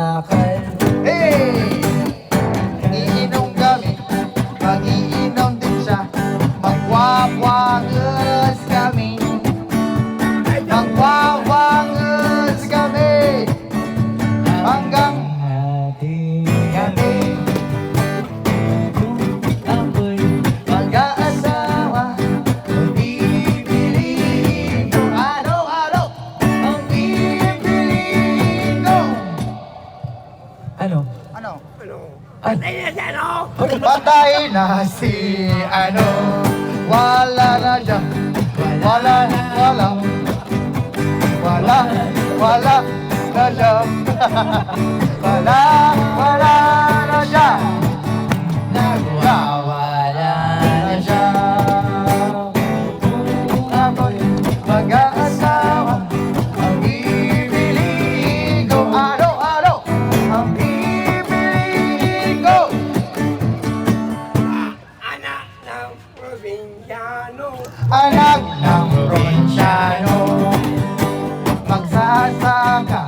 bakal. Hey! Iinom kami, mag-iinom din siya. Magwawangers kami. Magwawangers kami. Hanggang Hati kami kung ako'y mag-aasawa. Pipiliin ko araw-araw. Ang pipiliin ko. ano? Ano? Patay na Patay na si si ano. Wala na siya. Wala na siya. Wala na siya. nagwawala Na siya. Kung ako'y mag-aasawa, ang pipiliin ko araw-araw. Ang pipiliin ko. Anak ng probinsyano. Anak ng probinsyano. Magsasaka.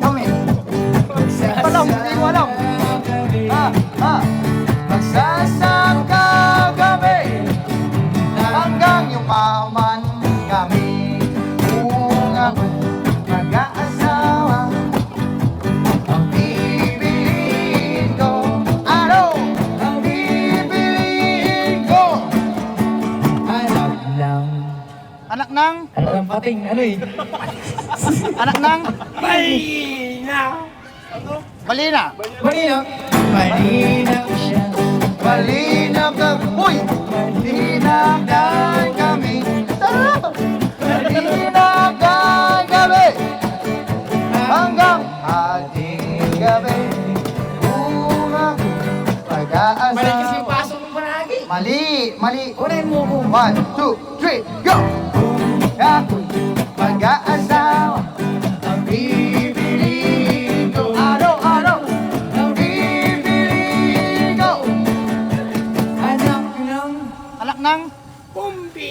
Kami. Alam, hindi ko alam. Magsasaka kami hanggang yumaman kami. Kung ako mag-aasawa, ang pipiliin ko. Ano? Ang pipiliin ko. anak lang. Anak ng? Anak ng pating, ano eh? Anak ng? Balina. Balina. Malinaw. Malinaw siya. Malinaw ka. Uy! Malinaw kami. Tara! Malinaw kami. Hanggang ating gabi. Kung ako pag-aasawa. pasok mo palagi. Mali. Unahin mo ko. 1, 2, 3, go! Kung ako'y pag-aasawa, ang pipiliin ko. Araw-araw, ang pipiliin ko. Anak ng Anak ng? Pumpi.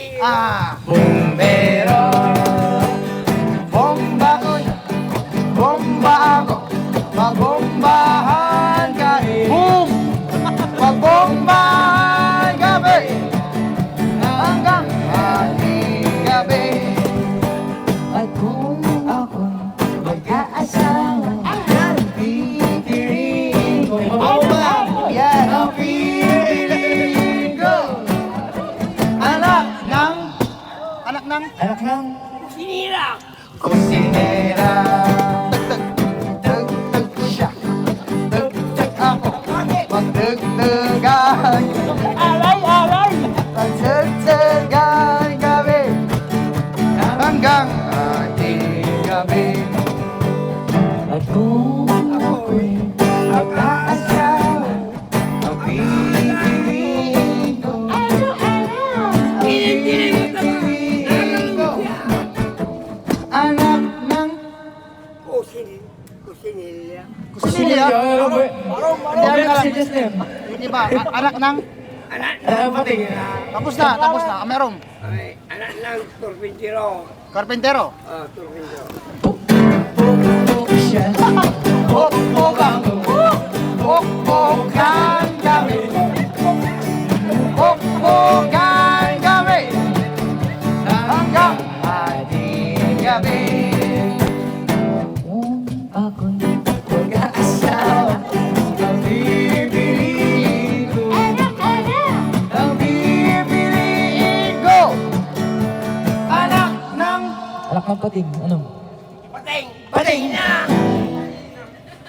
Bombero. Bomba ko siya. Bomba ako. Magbombahan kami. Boom! Magbombahan kami. Hanggang ating gabi. at kung ako mag-aasawa, ang pipiliin ko. Yan ang pipiliin ko. Anak ng? Anak ng? Anak ng Sinira. Kusinera. Tag-tag siya. Tag-tag ako. Magdagdagan. Aray! Magdagdagan kami. Hanggang ating gabi. at kung ako'y Mag-aasawa. Ang pipiliin ko. Ang pipiliin ko. Anak ng? Kusinilya. Kusinera? Hindi alam. serious na yun. Hindi ba? Anak ng? Anak Anak ng pating. Tapos na. Meron. ay, anak ng turbintero. Karpentero. Turbintero. Pupuk siya. Pokpokan. Pokpokan kami. Pokpokan kami. Hanggang ating gabi. Kung ako'y mag-aasawa, Ang pipiliin ko. Ang pipiliin ko. Anak ng? anak ng pating, ano? Pating. Pating!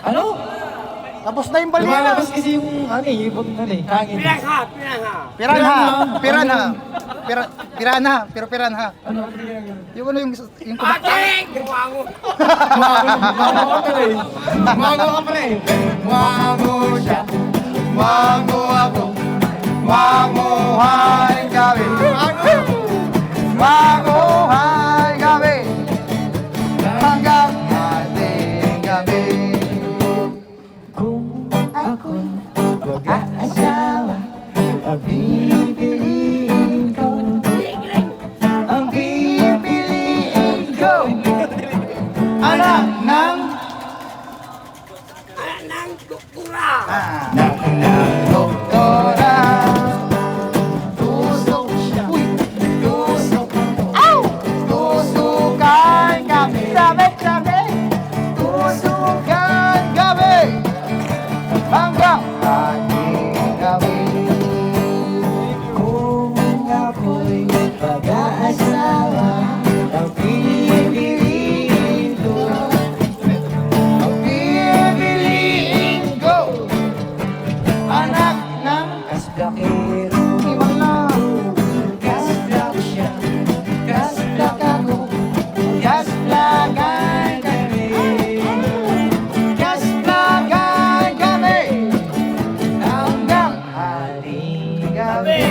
Ano? Tapos na yung balita. Lumalabas kasi yung ano eh, yung ano eh, hangin. Piranha. Piranha. Pero piranha. Ano? Yung ano yung Pating! Wango. Mango ka pala eh. Mango ka pala eh. Mango siya. Mango ako. Manguhan kami. Manguhan kami. Hanggang ating gabi. Kung ako'y mag-aasawa, ang pipiliin ko. Ang pipiliin ko. Anak ng? doktora. Doktora, tusok siya. Tusok. Ow! Tusukan kami. Sabi. Tusukan kami. Hanggang ating kami. Kung ako'y pag-aasawa, ang pipiliin ko. Ang pipiliin ko, anak ng Kasblakero, ibang lang. kasblak siya, kasblak ako. Kasplagan kami. Kasplagan kami. Hanggang ating gabi.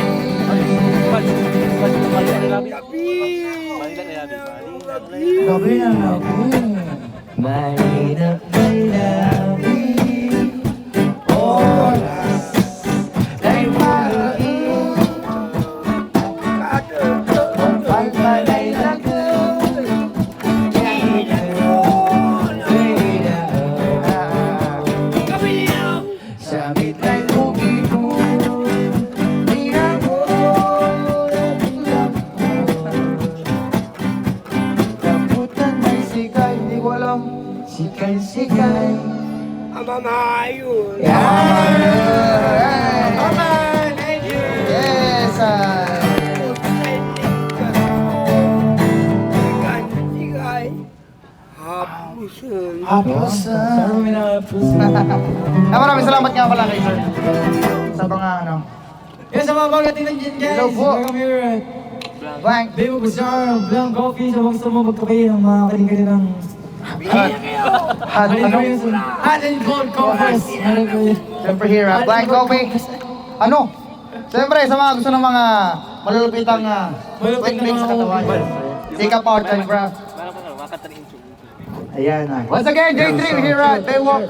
Gabi na gabi, malinap na labi. Oras ay maliit, kung pagmalay na ko. Sa midnight movie ko, tingnan ko, Rambutan may sikay, di ko alam. sikay-sikay. Ang mamayon. Yes, Sigay. Hapusun. Maraming salamat nga pala kay sir. Sa mga ano. Yes, sa mga bagatinan dyan guys. Hello po. Welcome here. Blank. Bebo Bazaar, Blanc Coffee. Sa mga gusto mo magkape ng mga kaling-kaling ng Hot, ano? hot and cold coffees. Ano ko yun? Siyempre here, Blank Coffee. Ano? Siyempre, sa mga gusto ng mga malulupitang quick fix sa katawan. Sika part time craft. Ayan. Once again, J3 here at Baywalk